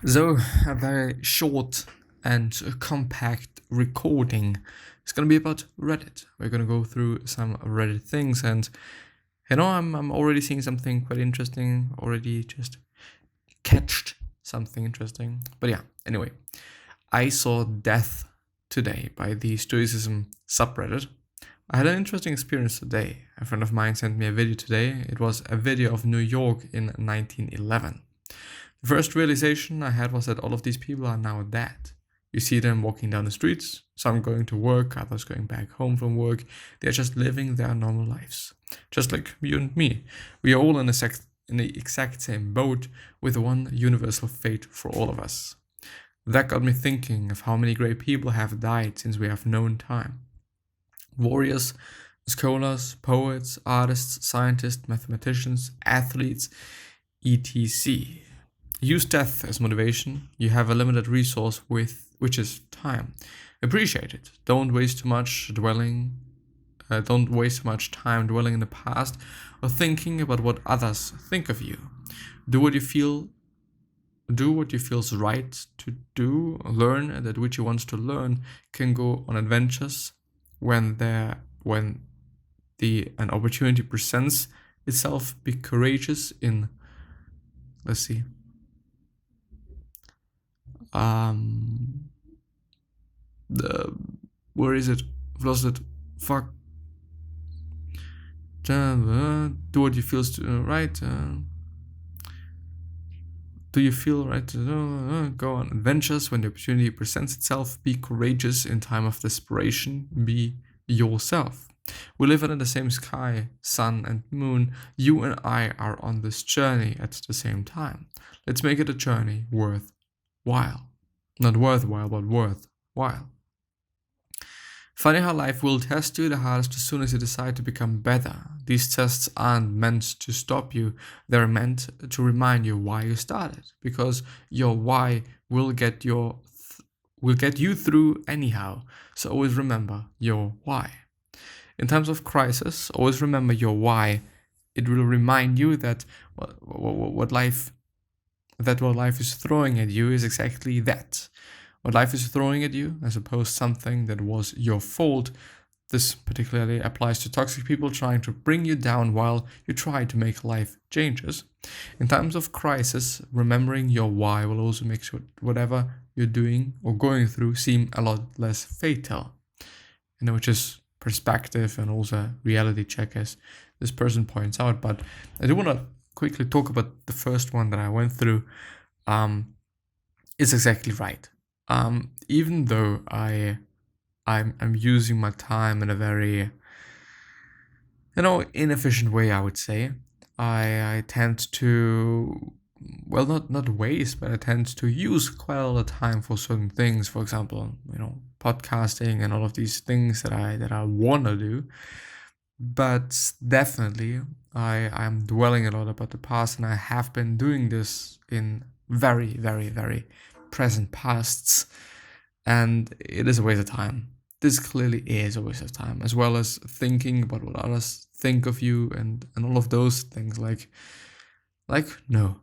So, a very short and compact recording is going to be about Reddit. We're going to go through some Reddit things, and I'm already seeing something quite interesting, already just catched something interesting. But yeah, anyway, I saw Death today by the Stoicism subreddit. I had an interesting experience today. A friend of mine sent me a video today. It was a video of New York in 1911. The first realization I had was that all of these people are now dead. You see them walking down the streets, some going to work, others going back home from work. They're just living their normal lives. Just like you and me. We are all in the exact same boat with one universal fate for all of us. That got me thinking of how many great people have died since we have known time. Warriors, scholars, poets, artists, scientists, mathematicians, athletes, etc. Use death as motivation. You have a limited resource which is time. Appreciate it. Don't waste too much time dwelling in the past or thinking about what others think of you. Do what you feels right to do. Learn that which you want to learn. Can go on adventures when an opportunity presents itself. Be courageous in, let's see, where is it? I've lost it. Fuck. Do what you feel right. Do you feel right to go on adventures when the opportunity presents itself? Be courageous in time of desperation. Be yourself. We live under the same sky, sun and moon. You and I are on this journey at the same time. Let's make it a journey worthwhile. Not worthwhile, but worthwhile. Funny how life will test you the hardest as soon as you decide to become better. These tests aren't meant to stop you. They're meant to remind you why you started. Because your why will get you through anyhow. So always remember your why. In times of crisis, always remember your why. It will remind you that what life is throwing at you is exactly that. What life is throwing at you, as opposed to something that was your fault. This particularly applies to toxic people trying to bring you down while you try to make life changes. In times of crisis, remembering your why will also make sure whatever you're doing or going through seem a lot less fatal. Which is perspective and also reality check, as this person points out. But I do want to quickly talk about the first one that I went through. It's exactly right. Even though I'm using my time in a very inefficient way, I would say. I tend to, well, not waste, but I tend to use quite a lot of time for certain things. For example, podcasting and all of these things that I want to do. But definitely, I'm dwelling a lot about the past, and I have been doing this in very, very, very present pasts, and it is a waste of time. This clearly is a waste of time, as well as thinking about what others think of you and all of those things. Like no,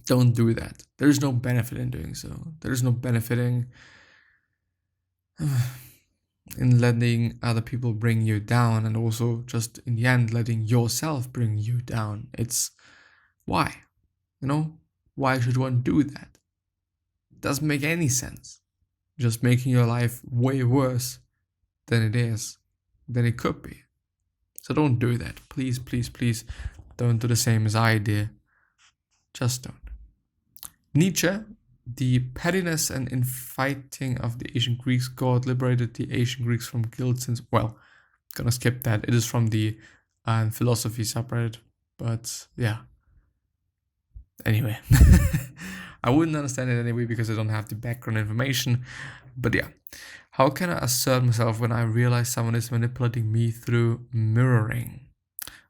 don't do that. There's no benefit in doing so. There's no benefiting in letting other people bring you down, and also just in the end letting yourself bring you down. It's why? Why should one do that? It doesn't make any sense. Just making your life way worse than it could be. So don't do that. Please, please, please don't do the same as I did. Just don't. Nietzsche, the pettiness and infighting of the ancient Greeks god liberated the ancient Greeks from guilt since, gonna skip that. It is from the philosophy subreddit, but yeah. Anyway, I wouldn't understand it anyway because I don't have the background information. But yeah, how can I assert myself when I realize someone is manipulating me through mirroring?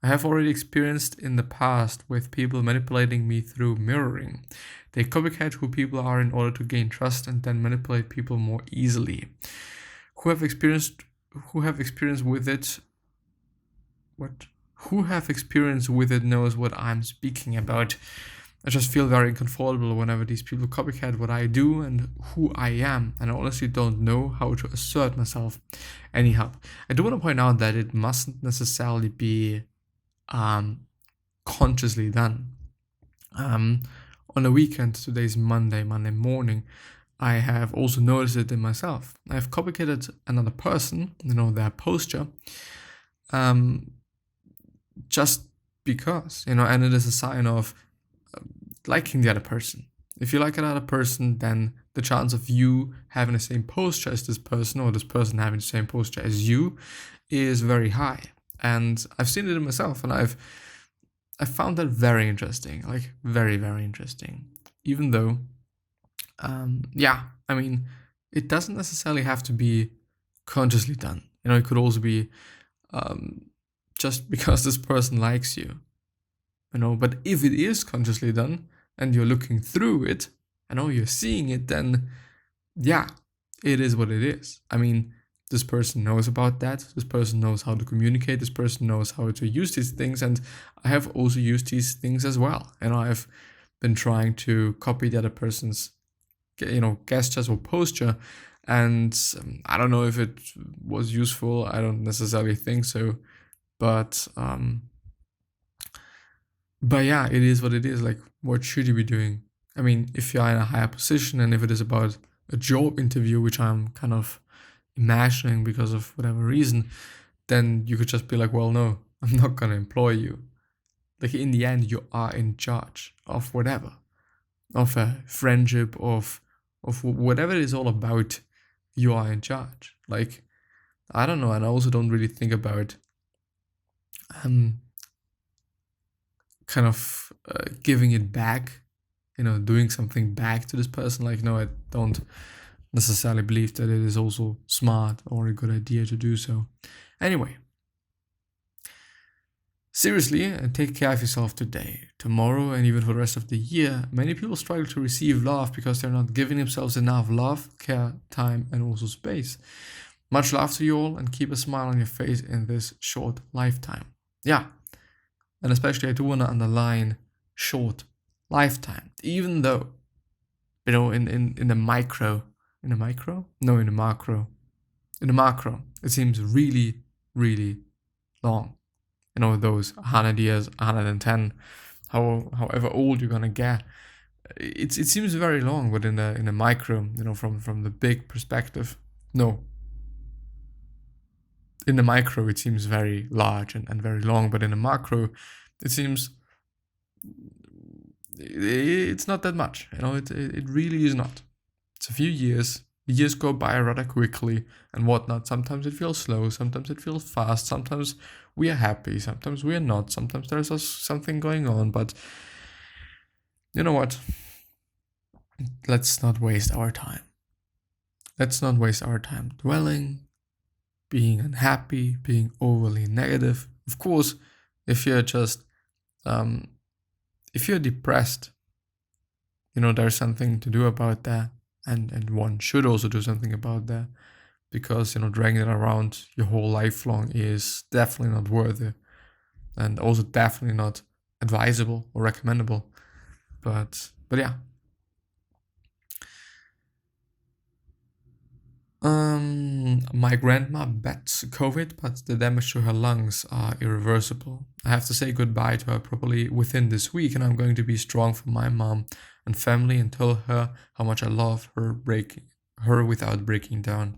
I have already experienced in the past with people manipulating me through mirroring. They copycat who people are in order to gain trust and then manipulate people more easily. Who have experience with it knows what I'm speaking about. I just feel very uncomfortable whenever these people copycat what I do and who I am, and I honestly don't know how to assert myself anyhow. I do want to point out that it mustn't necessarily be consciously done. On a weekend, today's Monday morning, I have also noticed it in myself. I've copycated another person, their posture, just because, and it is a sign of liking the other person. If you like another person, then the chance of you having the same posture as this person, or this person having the same posture as you, is very high. And I've seen it in myself, and I found that very interesting, like very, very interesting. Even though, it doesn't necessarily have to be consciously done. It could also be just because this person likes you. But if it is consciously done and you're looking through it, you're seeing it, then yeah, it is what it is. This person knows about that. This person knows how to communicate. This person knows how to use these things. And I have also used these things as well. I've been trying to copy the other person's, gestures or posture. And I don't know if it was useful. I don't necessarily think so. But yeah, it is what it is. Like, what should you be doing? If you're in a higher position, and if it is about a job interview, which I'm kind of imagining because of whatever reason, then you could just be like, well, no, I'm not going to employ you. Like, in the end, you are in charge of whatever, of a friendship, of whatever it is all about. You are in charge. Like, I don't know. And I also don't really think about kind of giving it back, doing something back to this person. Like, no, I don't necessarily believe that it is also smart or a good idea to do so. Anyway, seriously, take care of yourself today, tomorrow, and even for the rest of the year. Many people struggle to receive love because they're not giving themselves enough love, care, time, and also space. Much love to you all, and keep a smile on your face in this short lifetime. Yeah, and especially I do want to underline short lifetime, even though, in the micro, in the macro, it seems really, really long. Those 100 years, 110, however old you're gonna get, it seems very long. But in the micro, from the big perspective, no. In the micro, it seems very large and very long, but in the macro, it seems it's not that much. It really is not. It's a few years. The years go by rather quickly and whatnot. Sometimes it feels slow, sometimes it feels fast, sometimes we are happy, sometimes we are not, sometimes there's something going on, but you know what? Let's not waste our time. Let's not waste our time dwelling, being unhappy, being overly negative. Of course, if you're just, if you're depressed, there's something to do about that. And one should also do something about that, because dragging it around your whole life long is definitely not worth it, and also definitely not advisable or recommendable. But yeah. My grandma bats COVID, but the damage to her lungs are irreversible. I have to say goodbye to her properly within this week, and I'm going to be strong for my mom and family and tell her how much I love her without breaking down.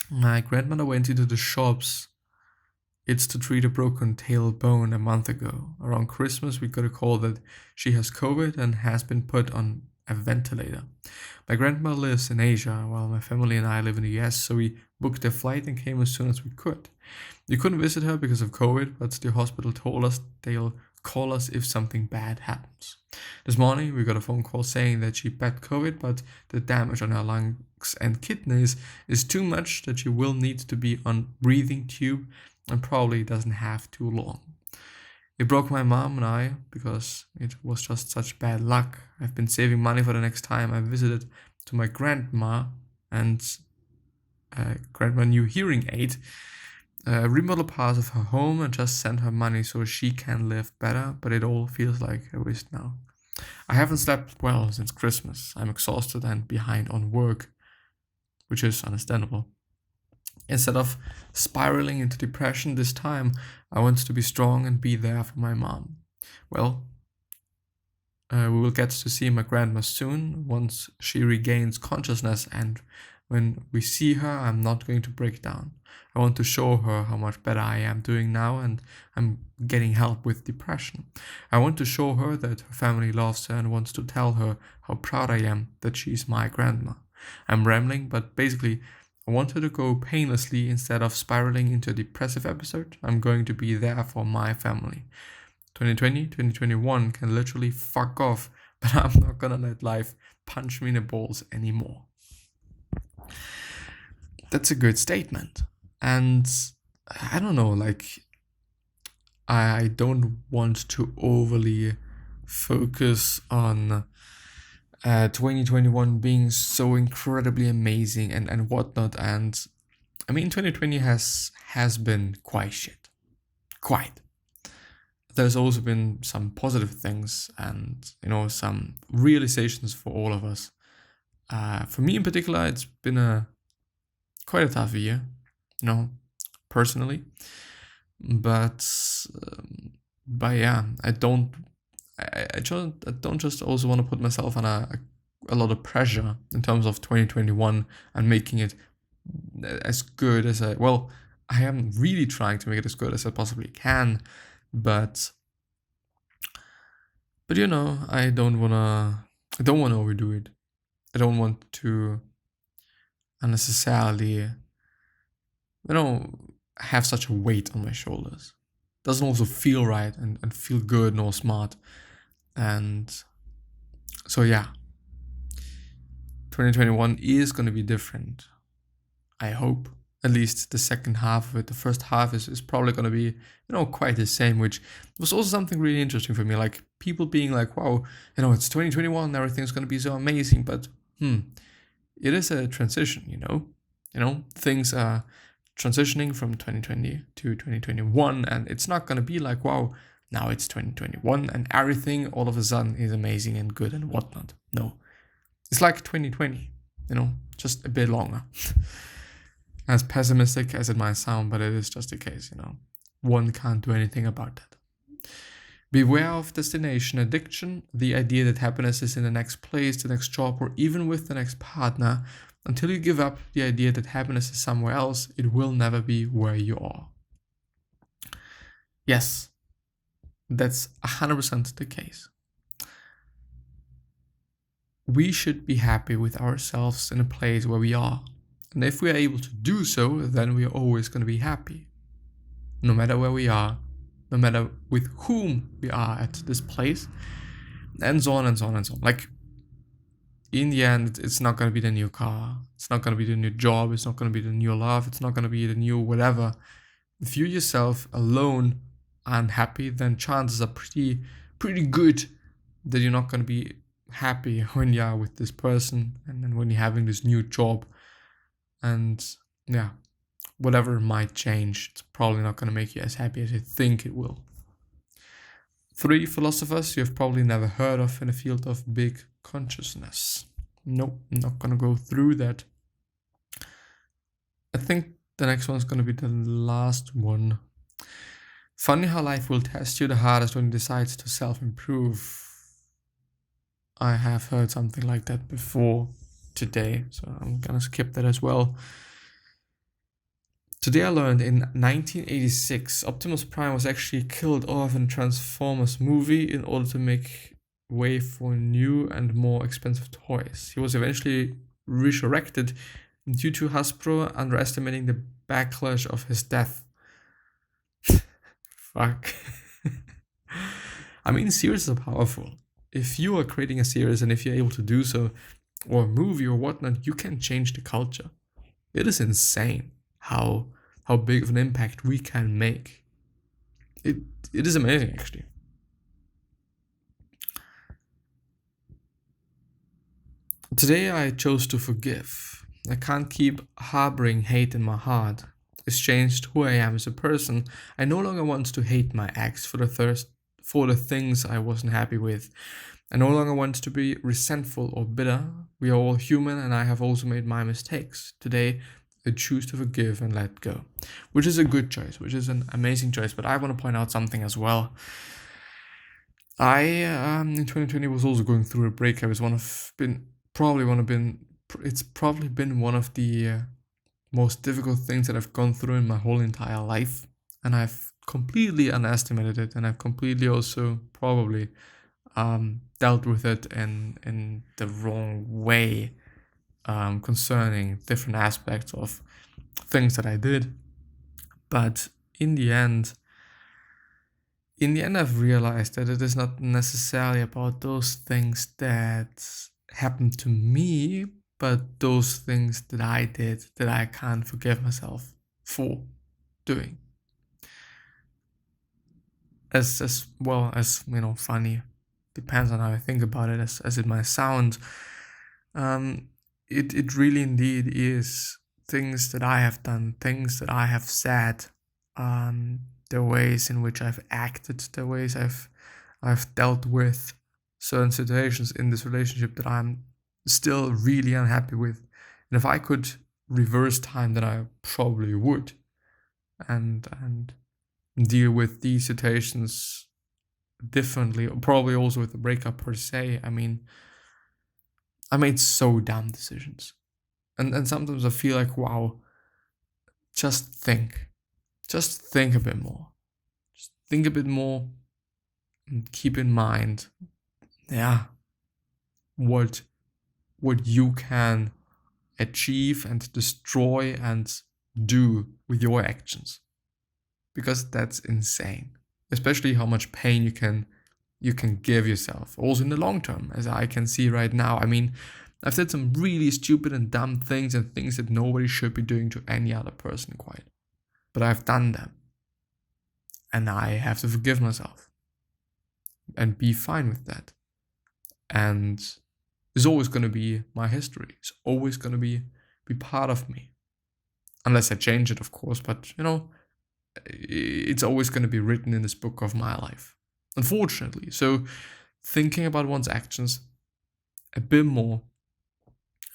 My grandmother went into the shops. It's to treat a broken tailbone a month ago. Around Christmas, we got a call that she has COVID and has been put on a ventilator. My grandma lives in Asia, while my family and I live in the US, so we booked a flight and came as soon as we could. We couldn't visit her because of COVID, but the hospital told us they'll call us if something bad happens. This morning, we got a phone call saying that she had COVID, but the damage on her lungs and kidneys is too much that she will need to be on breathing tube and probably doesn't have too long. It broke my mom and I because it was just such bad luck. I've been saving money for the next time I visited to my grandma and grandma new hearing aid. remodel parts of her home and just send her money so she can live better, but it all feels like a waste now. I haven't slept well since Christmas. I'm exhausted and behind on work, which is understandable. Instead of spiraling into depression this time, I want to be strong and be there for my mom. Well, we will get to see my grandma soon once she regains consciousness, and when we see her, I'm not going to break down. I want to show her how much better I am doing now, and I'm getting help with depression. I want to show her that her family loves her and wants to tell her how proud I am that she's my grandma. I'm rambling, but basically, I want her to go painlessly instead of spiraling into a depressive episode. I'm going to be there for my family. 2020, 2021 can literally fuck off, but I'm not gonna let life punch me in the balls anymore. That's a good statement. And I don't know, like, I don't want to overly focus on 2021 being so incredibly amazing and whatnot. And I mean, 2020 has been quite shit. Quite. There's also been some positive things and, some realizations for all of us. For me in particular, it's been quite a tough year, personally. But yeah, I don't just also want to put myself on a lot of pressure in terms of 2021 and making it as good as I am really trying to make it as good as I possibly can, but I don't want to overdo it. I don't want to unnecessarily have such a weight on my shoulders. Doesn't also feel right and feel good nor smart. And so yeah, 2021 is going to be different. I hope. At least the second half of it. The first half is probably going to be, quite the same, which was also something really interesting for me. Like people being like, wow, it's 2021, everything's going to be so amazing. But it is a transition, things are transitioning from 2020 to 2021, and it's not going to be like, wow, now it's 2021 and everything all of a sudden is amazing and good and whatnot. No, it's like 2020, just a bit longer. As pessimistic as it might sound, but it is just the case, one can't do anything about that. Beware of destination addiction, the idea that happiness is in the next place, the next job, or even with the next partner. Until you give up the idea that happiness is somewhere else, it will never be where you are. Yes, that's 100% the case. We should be happy with ourselves in a place where we are. And if we are able to do so, then we are always going to be happy. No matter where we are, no matter with whom we are at this place, and so on and so on and so on. Like, in the end, it's not going to be the new car. It's not going to be the new job. It's not going to be the new love. It's not going to be the new whatever. If you yourself alone are unhappy, then chances are pretty good that you're not going to be happy when you are with this person and then when you're having this new job. And yeah, whatever might change, it's probably not going to make you as happy as you think it will. 3 philosophers you have probably never heard of in the field of big consciousness. Nope, I'm not going to go through that. I think the next one's going to be the last one. Funny how life will test you the hardest when you decide to self-improve. I have heard something like that before today, so I'm going to skip that as well. Today I learned in 1986, Optimus Prime was actually killed off in a Transformers movie in order to make way for new and more expensive toys. He was eventually resurrected due to Hasbro underestimating the backlash of his death. Fuck. I mean, series are powerful. If you are creating a series and if you're able to do so, or a movie or whatnot, you can change the culture. It is insane how big of an impact we can make. It is amazing, actually. Today I chose to forgive. I can't keep harboring hate in my heart. it's changed who I am as a person. I no longer want to hate my ex for the things I wasn't happy with. I no longer want to be resentful or bitter. We are all human, and I have also made my mistakes. Today, I choose to forgive and let go, which is a good choice, which is an amazing choice. But I want to point out something as well. I in 2020 was also going through a breakup. It's probably been one of the most difficult things that I've gone through in my whole entire life, and I've completely underestimated it, and I've completely also probably dealt with it in the wrong way, concerning different aspects of things that I did. But in the end, I've realized that it is not necessarily about those things that happened to me, but those things that I did that I can't forgive myself for doing. As well as, funny, depends on how I think about it, as it might sound. It really indeed is things that I have done, things that I have said, the ways in which I've acted, the ways I've dealt with certain situations in this relationship that I'm still really unhappy with. And if I could reverse time, then I probably would, and deal with these situations differently. Probably also with the breakup per se. I mean, I made so dumb decisions, and sometimes I feel like, wow, just think a bit more. Just think a bit more and keep in mind, what you can achieve and destroy and do with your actions. Because that's insane. Especially how much pain you can give yourself. Also in the long term, as I can see right now. I mean, I've said some really stupid and dumb things and things that nobody should be doing to any other person quite. But I've done them. And I have to forgive myself. And be fine with that. And it's always going to be my history. It's always going to be part of me. Unless I change it, of course. But, it's always going to be written in this book of my life. Unfortunately. So thinking about one's actions a bit more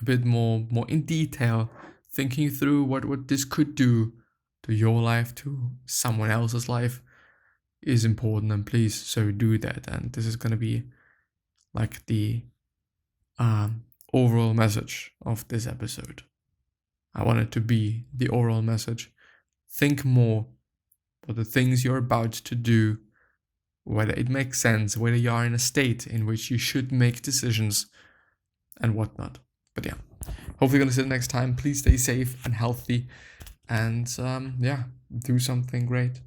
in detail, thinking through what this could do to your life, to someone else's life, is important, and please so do that. And this is going to be like the overall message of this episode. I want it to be the overall message. Think more about the things you're about to do, whether it makes sense, whether you are in a state in which you should make decisions and whatnot. But yeah, hopefully you're going to see you next time. Please stay safe and healthy, and do something great.